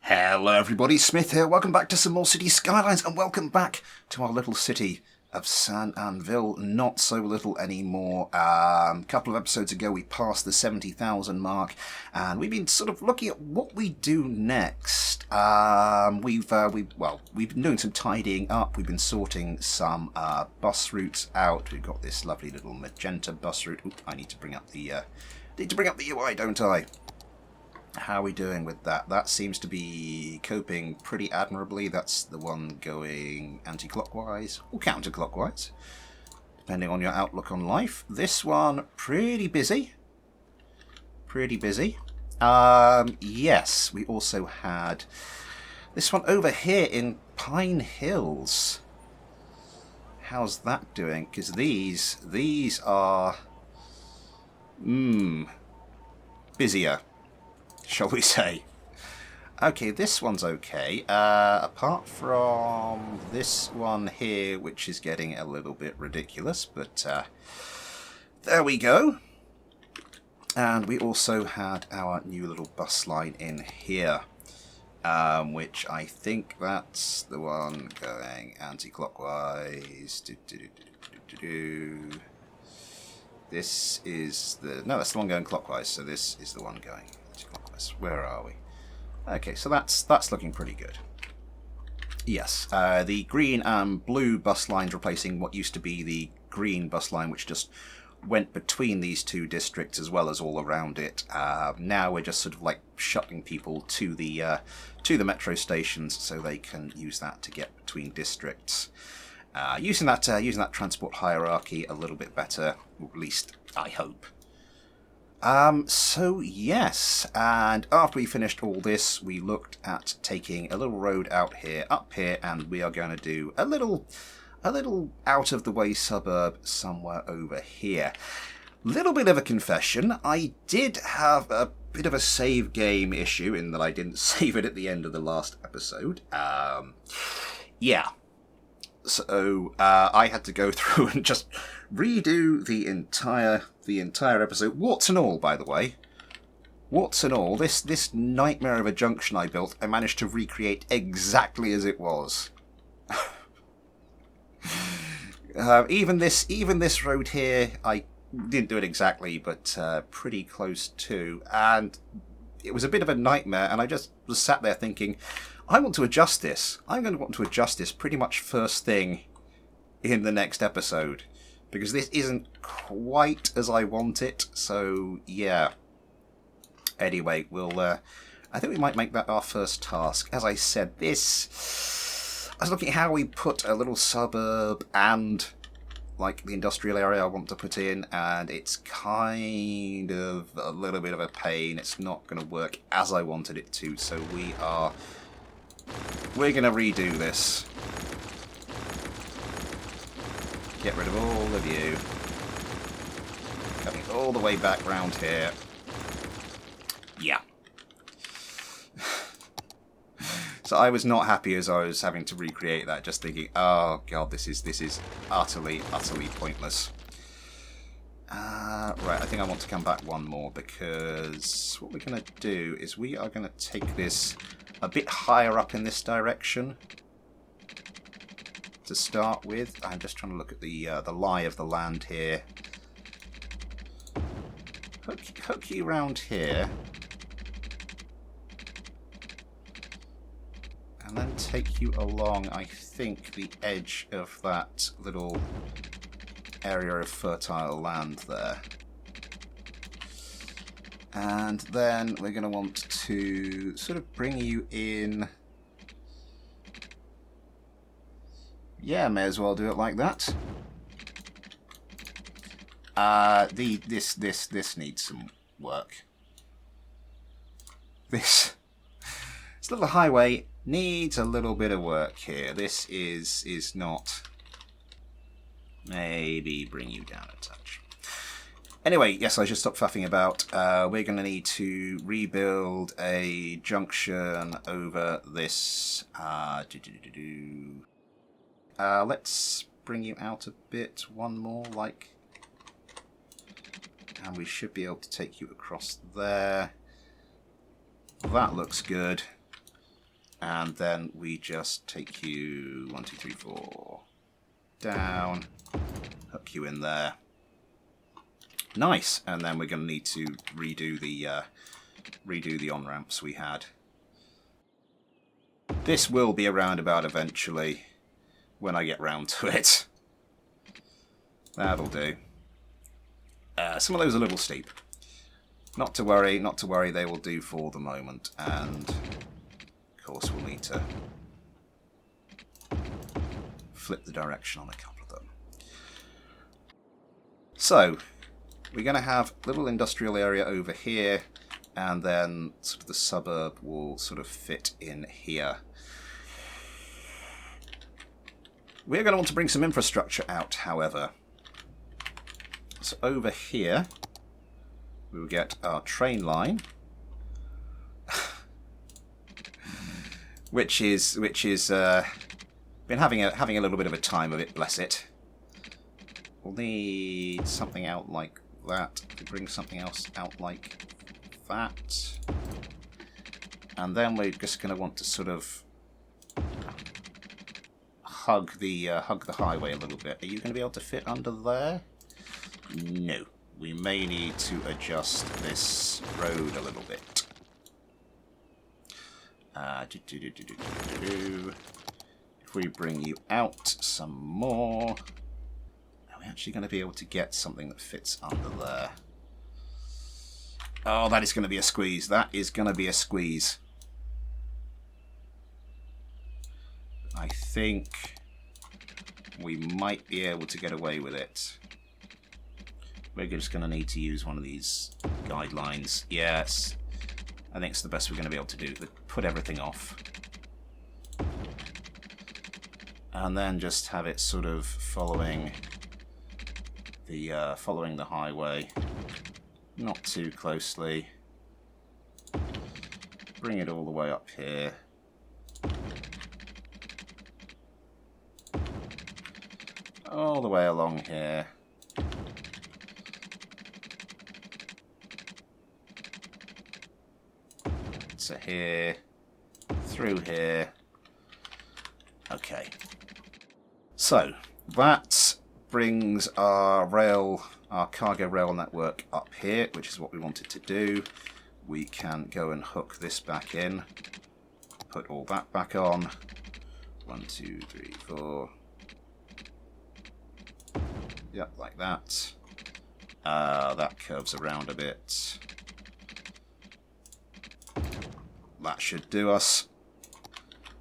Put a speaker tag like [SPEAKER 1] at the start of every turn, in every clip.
[SPEAKER 1] Hello everybody, Smith here. Welcome back to some more City Skylines and welcome back to our little city of San Anvíl. Not so little anymore. A couple of episodes ago we passed the 70,000 mark and we've been sort of looking at what we do next. We've been doing some tidying up. We've been sorting some bus routes out. We've got this lovely little magenta bus route. Oop, I need to bring up the UI, don't I? How are we doing with that? That seems to be coping pretty admirably. That's the one going anti-clockwise or counterclockwise, depending on your outlook on life. This one, pretty busy. Pretty busy. Yes, we also had this one over here in Pine Hills. How's that doing? Because these are busier, shall we say. Okay, this one's okay. Apart from this one here, which is getting a little bit ridiculous, but there we go. And we also had our new little bus line in here, which I think that's the one going anti-clockwise. This is the... No, that's the one going clockwise, so this is the one going anti-clockwise. Where are we? Okay, so that's looking pretty good. Yes, the green and blue bus lines replacing what used to be the green bus line, which just went between these two districts as well as all around it. Now we're just sort of like shuttling people to the metro stations so they can use that to get between districts. Using that transport hierarchy a little bit better, or at least I hope. So yes, and after we finished all this, we looked at taking a little road out here, up here, and we are going to do a little out of the way suburb somewhere over here. Little bit of a confession, I did have a bit of a save game issue in that I didn't save it at the end of the last episode. Yeah. So I had to go through and just redo the entire episode, warts and all, by the way. Warts and all, this nightmare of a junction I built, I managed to recreate exactly as it was. Even this road here, I didn't do it exactly, but pretty close to, and it was a bit of a nightmare. And I just was sat there thinking, I want to adjust this. I'm going to want to adjust this pretty much first thing in the next episode, because this isn't quite as I want it. So yeah. Anyway, I think we might make that our first task. As I said, I was looking at how we put a little suburb and like the industrial area I want to put in, and it's kind of a little bit of a pain. It's not going to work as I wanted it to, so we're going to redo this. Get rid of all of you. Coming all the way back round here. Yeah. So I was not happy as I was having to recreate that, just thinking, oh god, this is utterly pointless. Right, I think I want to come back one more, because what we're going to do is we are going to take this a bit higher up in this direction to start with. I'm just trying to look at the lie of the land here. Hook you round here. And then take you along, I think, the edge of that little area of fertile land there. And then we're going to want to sort of bring you in. Yeah, may as well do it like that. This needs some work. This little highway needs a little bit of work here. This is not. Maybe bring you down a touch. Anyway, yes, I should stop faffing about. We're going to need to rebuild a junction over this. Let's bring you out a bit. One more, like. And we should be able to take you across there. That looks good. And then we just take you 1, 2, 3, 4 down, hook you in there. Nice. And then we're going to need to redo the on-ramps we had. This will be a roundabout eventually when I get round to it. That'll do. Some of those are a little steep. Not to worry, not to worry, they will do for the moment. And of course we'll need to flip the direction on a couple of them. So we're going to have a little industrial area over here, and then sort of the suburb will sort of fit in here. We're going to want to bring some infrastructure out, however. So over here, we will get our train line, which is been having a little bit of a time of it, bless it. We'll need something out like that to bring something else out like that, and then we're just going to want to sort of hug the highway a little bit. Are you going to be able to fit under there? No. We may need to adjust this road a little bit. If we bring you out some more, are we actually going to be able to get something that fits under there? Oh, that is going to be a squeeze. That is going to be a squeeze. I think we might be able to get away with it. We're just going to need to use one of these guidelines. Yes, I think it's the best we're going to be able to do. Put everything off. And then just have it sort of following the highway. Not too closely. Bring it all the way up here. All the way along here. So here, through here. Okay. So that brings our cargo rail network up here, which is what we wanted to do. We can go and hook this back in. Put all that back on. 1, 2, 3, 4. Yep, like that. That curves around a bit. That should do us.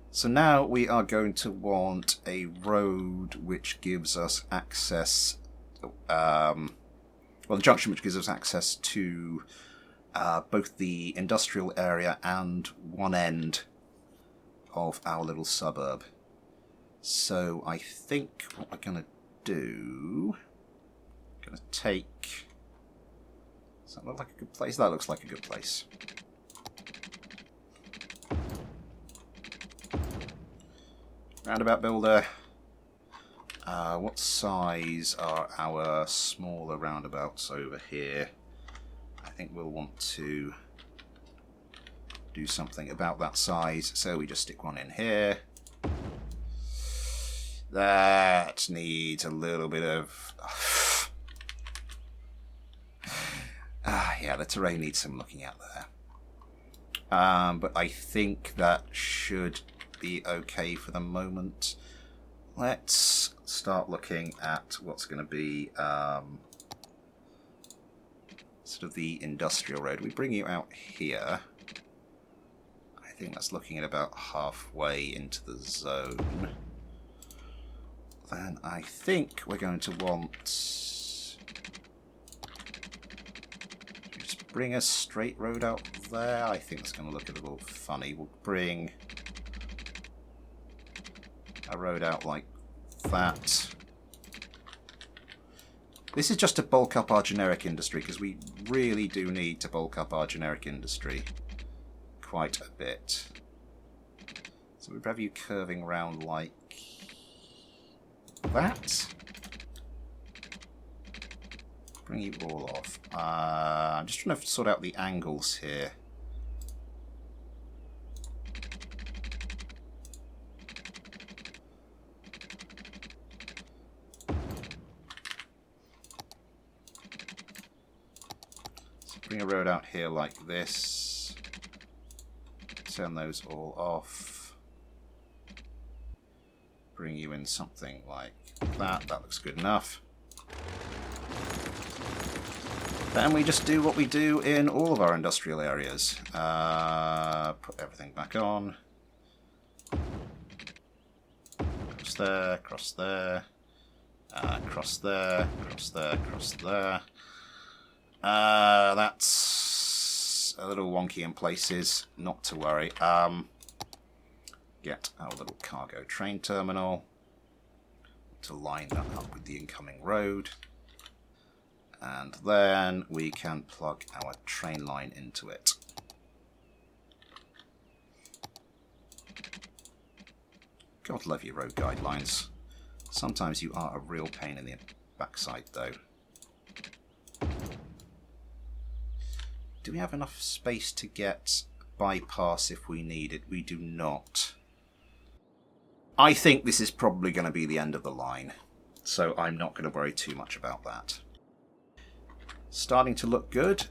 [SPEAKER 1] So now we are going to want a road which gives us access, well, the junction which gives us access to both the industrial area and one end of our little suburb. So I think what we're going to do, I'm going to take, does that look like a good place? That looks like a good place. Roundabout builder. What size are our smaller roundabouts over here? I think we'll want to do something about that size. So we just stick one in here. That needs a little bit of... yeah, the terrain needs some looking at there. But I think that should be okay for the moment. Let's start looking at what's going to be sort of the industrial road. We bring you out here. I think that's looking at about halfway into the zone. Then I think we're going to want to just bring a straight road out there. I think it's going to look a little funny. We'll bring a road out like that. This is just to bulk up our generic industry, because we really do need to bulk up our generic industry quite a bit. So we'd have you curving around like that. Bring you all off. I'm just trying to sort out the angles here. bring a road out here like this. Turn those all off. Bring you in something like that. That looks good enough. Then we just do what we do in all of our industrial areas. Put everything back on. Cross there, cross there. Cross there, cross there, cross there. That's a little wonky in places, not to worry. Get our little cargo train terminal to line that up with the incoming road. And then we can plug our train line into it. God love your road guidelines. Sometimes you are a real pain in the backside, though. Do we have enough space to get bypass if we need it? We do not. I think this is probably going to be the end of the line, so I'm not going to worry too much about that. Starting to look good.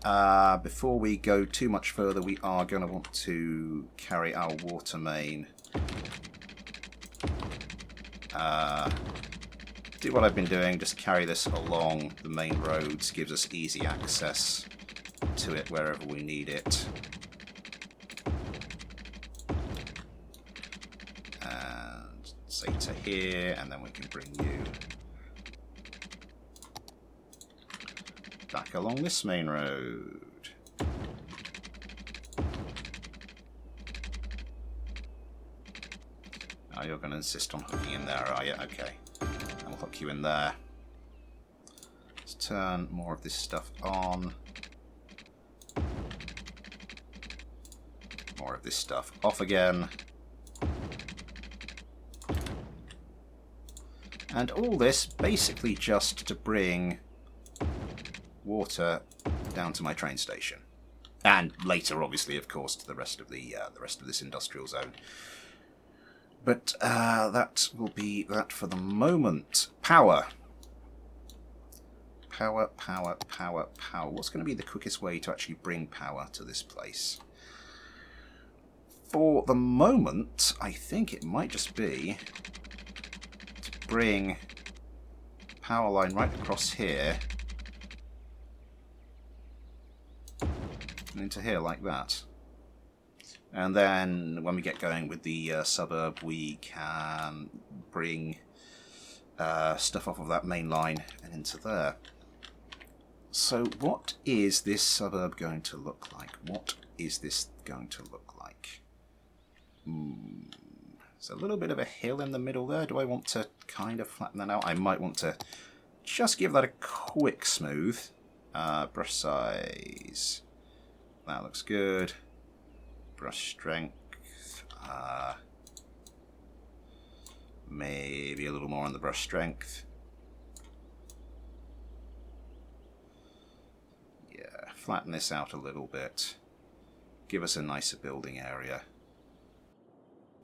[SPEAKER 1] Before we go too much further, we are going to want to carry our water main. Do what I've been doing, just carry this along the main roads, gives us easy access to it wherever we need it. And say to here, and then we can bring you back along this main road. Oh, you're going to insist on hooking in there, are you? Okay. I'll hook you in there. Let's turn more of this stuff on. More of this stuff off again. And all this basically just to bring water down to my train station. And later, obviously, of course, to the rest of this industrial zone. But that will be that for the moment. Power. Power, power, power, power. What's going to be the quickest way to actually bring power to this place? For the moment, I think it might just be to bring power line right across here and into here like that. And then when we get going with the suburb, we can bring stuff off of that main line and into there. So what is this suburb going to look like? What is this going to look like? There's a little bit of a hill in the middle there. Do I want to kind of flatten that out? I might want to just give that a quick smooth. Brush size. That looks good. Brush strength, maybe a little more on the brush strength. Yeah, flatten this out a little bit. Give us a nicer building area.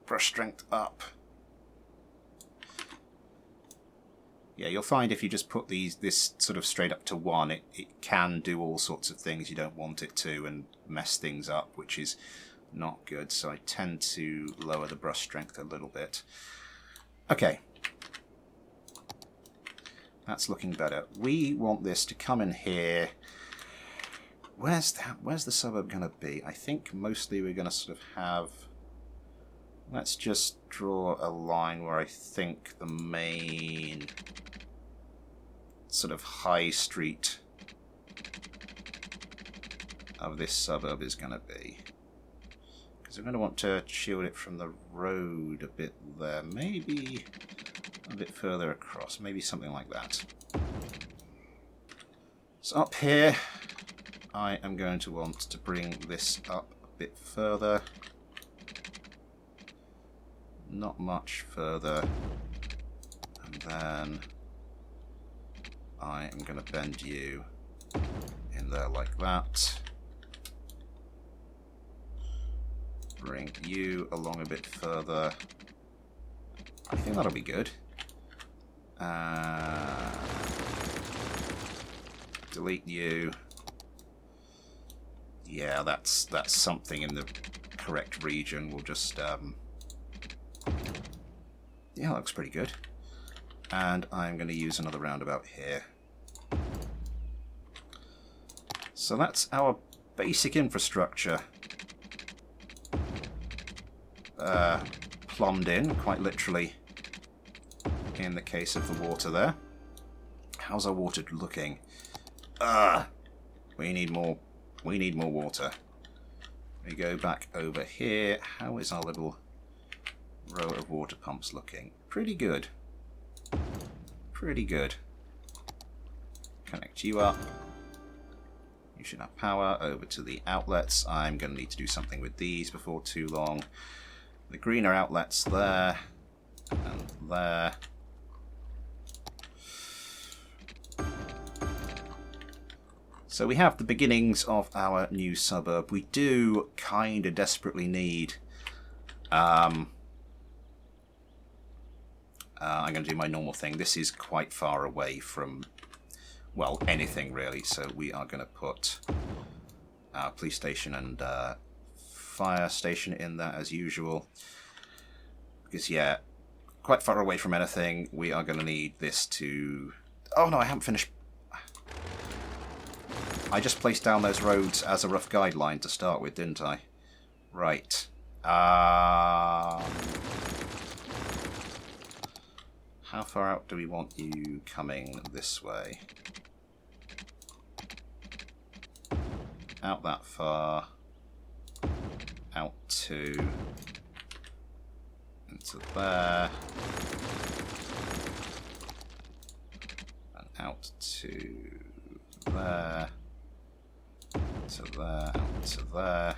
[SPEAKER 1] Brush strength up. Yeah, you'll find if you just put this sort of straight up to 1, it can do all sorts of things you don't want it to and mess things up, which is not good, so I tend to lower the brush strength a little bit. Okay. That's looking better. We want this to come in here. Where's the suburb going to be? I think mostly we're going to sort of have... Let's just draw a line where I think the main sort of high street of this suburb is going to be. Because we're going to want to shield it from the road a bit there. Maybe a bit further across. Maybe something like that. So up here, I am going to want to bring this up a bit further. Not much further. And then I am going to bend you in there like that. Bring you along a bit further. I think that'll be good. Delete you. Yeah, that's something in the correct region. We'll just yeah, that looks pretty good. And I'm going to use another roundabout here. So that's our basic infrastructure plumbed in, quite literally, in the case of the water there. How's our water looking? We need more water. We go back over here. How is our little row of water pumps looking? Pretty good. Pretty good. Connect you up. You should have power over to the outlets. I'm going to need to do something with these before too long. The greener outlets there and there. So we have the beginnings of our new suburb. We do kind of desperately need... I'm going to do my normal thing. This is quite far away from, well, anything really. So we are going to put our police station and fire station in there as usual. Because, yeah, quite far away from anything. We are going to need this to... Oh, no, I haven't finished... I just placed down those roads as a rough guideline to start with, didn't I? Right. How far out do we want you coming this way? Out that far. Out to... into there. And out to there. To there, out to there.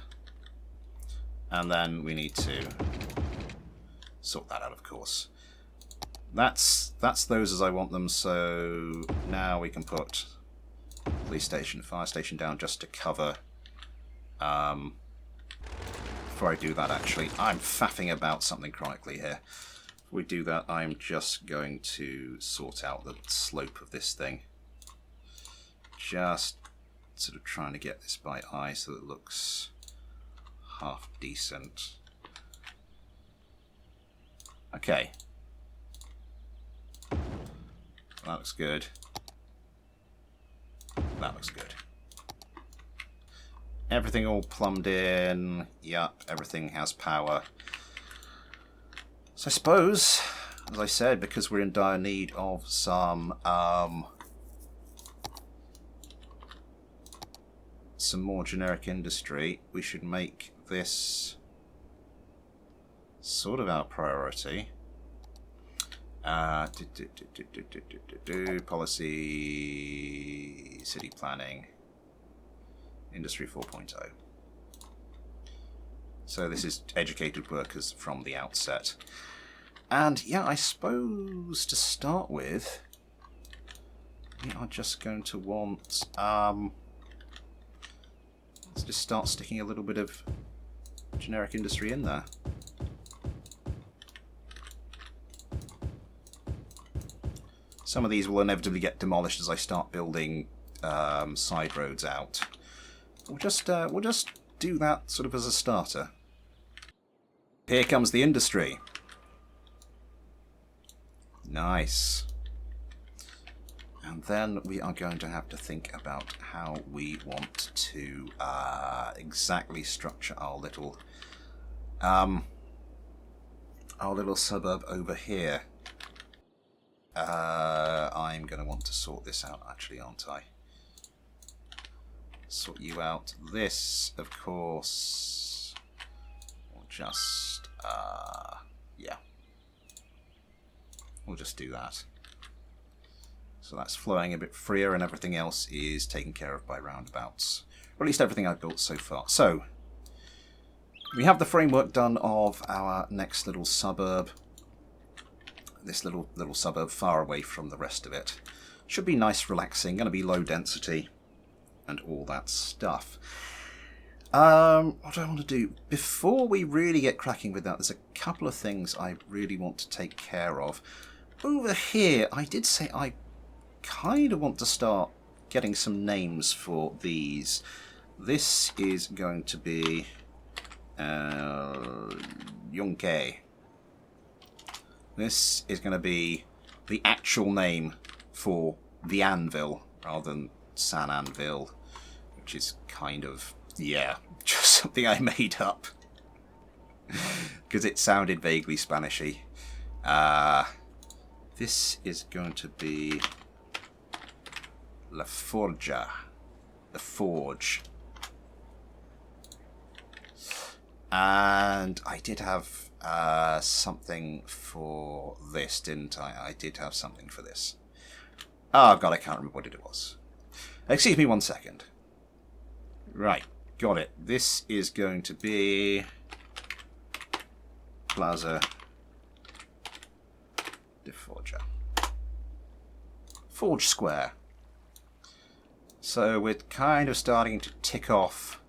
[SPEAKER 1] And then we need to sort that out, of course. That's those as I want them, so now we can put police station, fire station down just to cover. Before I do that, actually, I'm faffing about something chronically here. Before we do that, I'm just going to sort out the slope of this thing. Just sort of trying to get this by eye so that it looks half decent. Okay. That looks good. That looks good. Everything all plumbed in. Yup, everything has power. So I suppose, as I said, because we're in dire need of some more generic industry, we should make this sort of our priority. Policy, city planning, industry 4.0. So this is educated workers from the outset. And yeah, I suppose to start with, we are just going to want let's just start sticking a little bit of generic industry in there. Some of these will inevitably get demolished as I start building side roads out. We'll just do that sort of as a starter. Here comes the industry. Nice. And then we are going to have to think about how we want to exactly structure our little suburb over here. I'm going to want to sort this out, actually, aren't I? Sort you out. This, of course, will just yeah, we'll just do that. So that's flowing a bit freer, and everything else is taken care of by roundabouts. Or at least everything I've built so far. So, we have the framework done of our next little suburb. This little suburb far away from the rest of it. Should be nice, relaxing, going to be low density, and all that stuff. What do I want to do? Before we really get cracking with that, there's a couple of things I really want to take care of. Over here, I did say I kind of want to start getting some names for these. This is going to be Yonke. This is going to be the actual name for the anvil rather than San Anvíl, which is kind of, yeah, just something I made up because it sounded vaguely Spanishy. This is going to be La Forja, the forge. And I did have something for this, didn't I? I did have something for this. Oh, God, I can't remember what it was. Excuse me 1 second. Right, got it. This is going to be Plaza de Forja. Forge Square. So we're kind of starting to tick off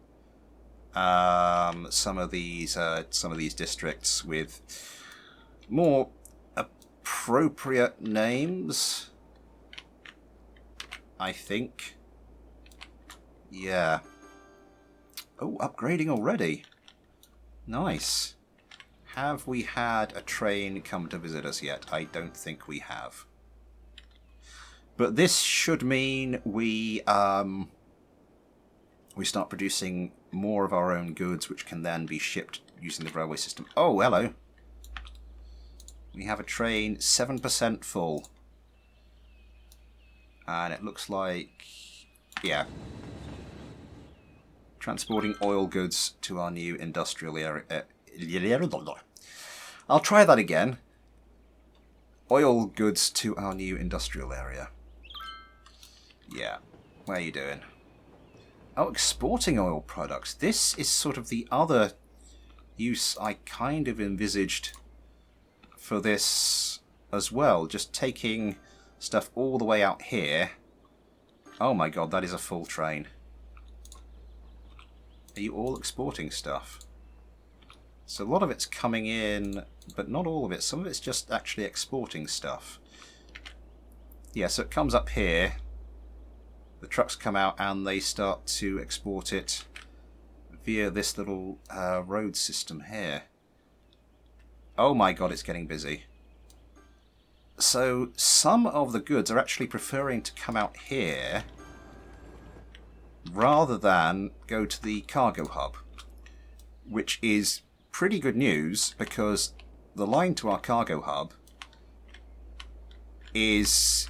[SPEAKER 1] some of these districts with more appropriate names, I think. Yeah. Oh, upgrading already. Nice. Have we had a train come to visit us yet? I don't think we have. But this should mean we start producing more of our own goods, which can then be shipped using the railway system. Oh, hello. We have a train 7% full. And it looks like, yeah, transporting oil goods to our new industrial area. I'll try that again. Oil goods to our new industrial area. Yeah. What are you doing? Oh, exporting oil products. This is sort of the other use I kind of envisaged for this as well. Just taking stuff all the way out here. Oh my God, that is a full train. Are you all exporting stuff? So a lot of it's coming in, but not all of it. Some of it's just actually exporting stuff. Yeah, so it comes up here. The trucks come out and they start to export it via this little road system here. Oh my God, it's getting busy. So some of the goods are actually preferring to come out here rather than go to the cargo hub, which is pretty good news because the line to our cargo hub is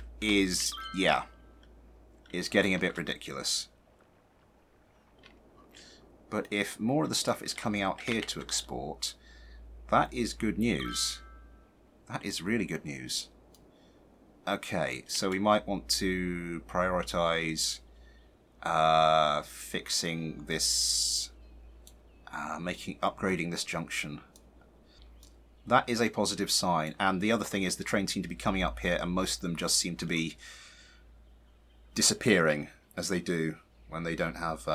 [SPEAKER 1] getting a bit ridiculous. But if more of the stuff is coming out here to export, that is good news. That is really good news. Okay, so we might want to prioritize fixing this, upgrading this junction. That is a positive sign. And the other thing is the trains seem to be coming up here, and most of them just seem to be disappearing as they do when they don't have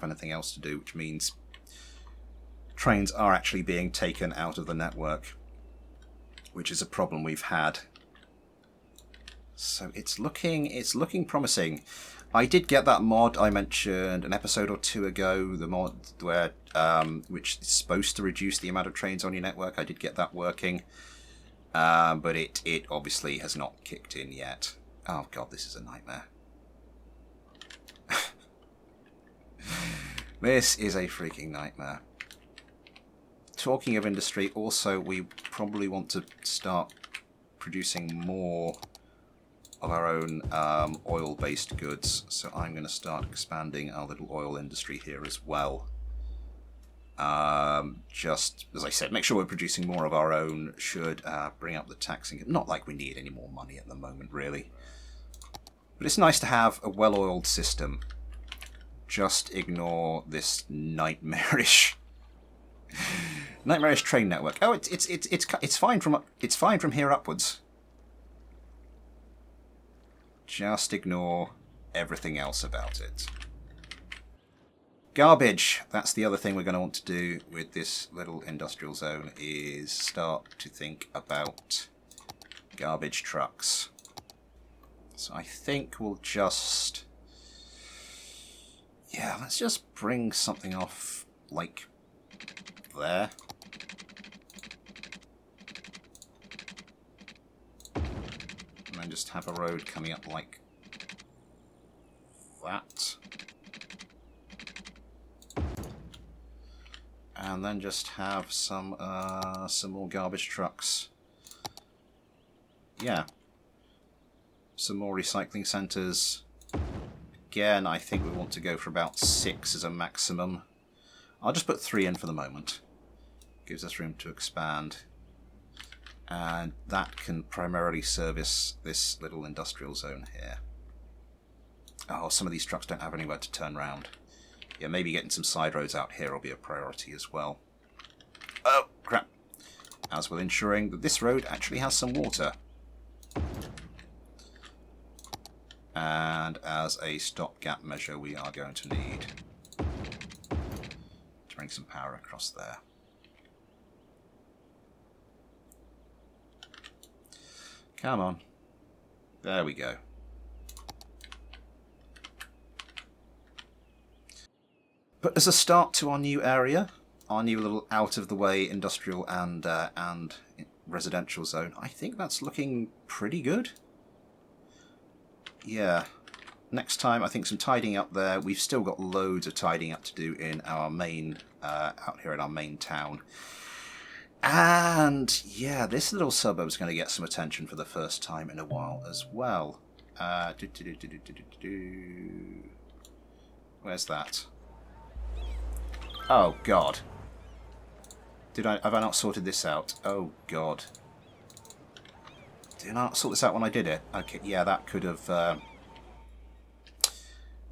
[SPEAKER 1] anything else to do, which means trains are actually being taken out of the network, which is a problem we've had. So it's looking promising. I did get that mod I mentioned an episode or two ago, the mod where which is supposed to reduce the amount of trains on your network. I did get that working, but it obviously has not kicked in yet. Oh God, this is a nightmare. This is a freaking nightmare. Talking of industry, also we probably want to start producing more of our own oil-based goods. So I'm going to start expanding our little oil industry here as well. Just, as I said, make sure we're producing more of our own should bring up the taxing. Not like we need any more money at the moment, really. But it's nice to have a well-oiled system. Just ignore this nightmarish train network. Oh, it's fine from here upwards. Just ignore everything else about it. Garbage. That's the other thing we're going to want to do with this little industrial zone, is start to think about garbage trucks. So I think we'll just... Yeah, let's just bring something off, like, there. And then just have a road coming up like that. And then just have some more garbage trucks. Yeah. Some more recycling centres. Again, I think we want to go for about 6 as a maximum. I'll just put 3 in for the moment. Gives us room to expand. And that can primarily service this little industrial zone here. Oh, some of these trucks don't have anywhere to turn around. Yeah, maybe getting some side roads out here will be a priority as well. Oh, crap. As well ensuring that this road actually has some water. And as a stopgap measure, we are going to need to bring some power across there. Come on. There we go. But as a start to our new area, our new little out-of-the-way industrial and residential zone, I think that's looking pretty good. Yeah. Next time, I think some tidying up there. We've still got loads of tidying up to do in our main, out here in our main town. And yeah, this little suburb is going to get some attention for the first time in a while as well. Where's that? Oh God! Have I not sorted this out? Oh God! Did I not sort this out when I did it? Okay, yeah, that could have.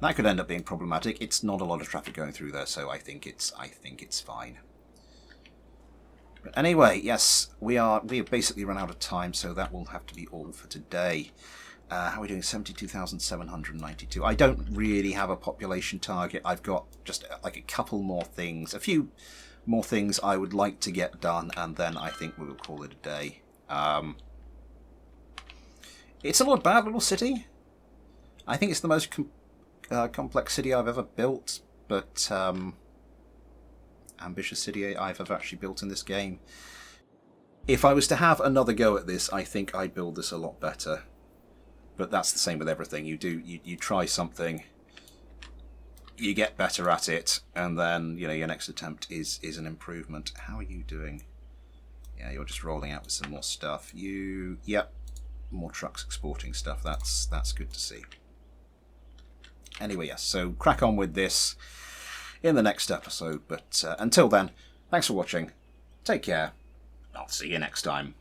[SPEAKER 1] That could end up being problematic. It's not a lot of traffic going through there, so I think it's fine. But anyway, yes, we have basically run out of time, so that will have to be all for today. How are we doing? 72,792. I don't really have a population target. I've got just like a couple more things, a few more things I would like to get done, and then I think we will call it a day. It's a not bad little city. I think it's the most complex city I've ever built, but ambitious city I've ever actually built in this game. If I was to have another go at this, I think I'd build this a lot better. But that's the same with everything. You try something, you get better at it, and then your next attempt is an improvement. How are you doing? Yeah, you're just rolling out with some more stuff. Yep, more trucks exporting stuff. That's good to see. Anyway, yes, so crack on with this in the next episode. But until then, thanks for watching. Take care. I'll see you next time.